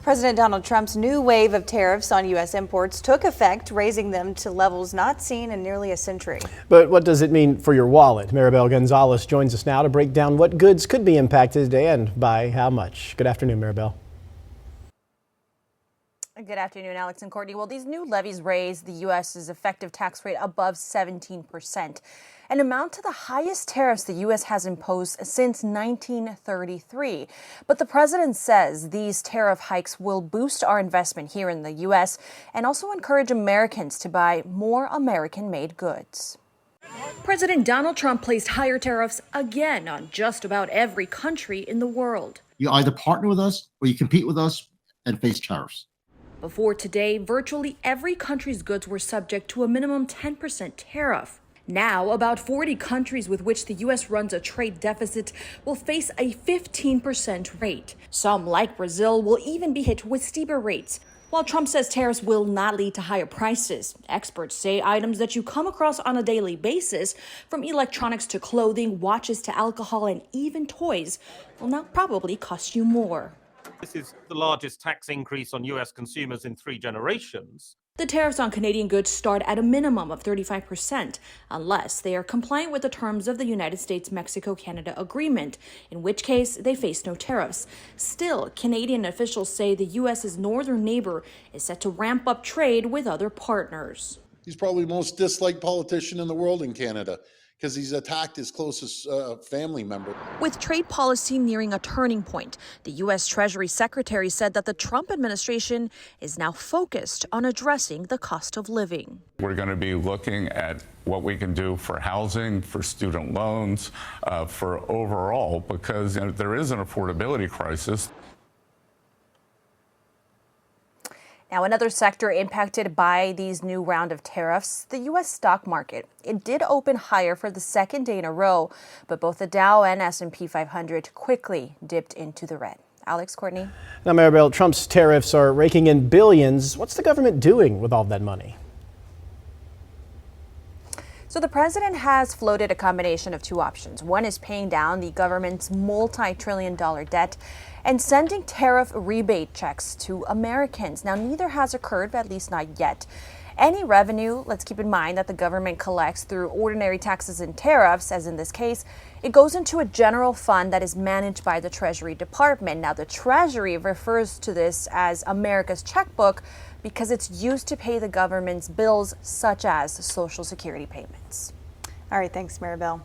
President Donald Trump's new wave of tariffs on U.S. imports took effect, raising them to levels not seen in nearly a century. But what does it mean for your wallet? Maribel Gonzalez joins us now to break down what goods could be impacted and by how much. Good afternoon, Maribel. Good afternoon, Alex and Courtney. Well, these new levies raise the U.S.'s effective tax rate above 17%, and amount to the highest tariffs the U.S. has imposed since 1933. But the president says these tariff hikes will boost our investment here in the U.S. and also encourage Americans to buy more American-made goods. President Donald Trump placed higher tariffs again on just about every country in the world. You either partner with us or you compete with us and face tariffs. Before today, virtually every country's goods were subject to a minimum 10% tariff. Now, about 40 countries with which the U.S. runs a trade deficit will face a 15% rate. Some, like Brazil, will even be hit with steeper rates. While Trump says tariffs will not lead to higher prices, experts say items that you come across on a daily basis, from electronics to clothing, watches to alcohol, and even toys, will now probably cost you more. This is the largest tax increase on U.S. consumers in 3 generations. The tariffs on Canadian goods start at a minimum of 35%, unless they are compliant with the terms of the United States-Mexico-Canada agreement, in which case they face no tariffs. Still, Canadian officials say the U.S.'s northern neighbor is set to ramp up trade with other partners. He's probably the most disliked politician in the world in Canada, because he's attacked his closest family member. With trade policy nearing a turning point, the U.S. Treasury Secretary said that the Trump administration is now focused on addressing the cost of living. We're going to be looking at what we can do for housing, for student loans, for overall, because there is an affordability crisis. Now, another sector impacted by these new round of tariffs, the U.S. stock market. It did open higher for the second day in a row, but both the Dow and S&P 500 quickly dipped into the red. Alex, Courtney. Now, Maribel, Trump's tariffs are raking in billions. What's the government doing with all that money? So the president has floated a combination of 2 options. One is paying down the government's multi-trillion-dollar debt and sending tariff rebate checks to Americans. Now, neither has occurred, at least not yet. Any revenue, let's keep in mind that the government collects through ordinary taxes and tariffs, as in this case, it goes into a general fund that is managed by the Treasury Department. Now, the Treasury refers to this as America's checkbook because it's used to pay the government's bills, such as Social Security payments. All right, thanks, Maribel.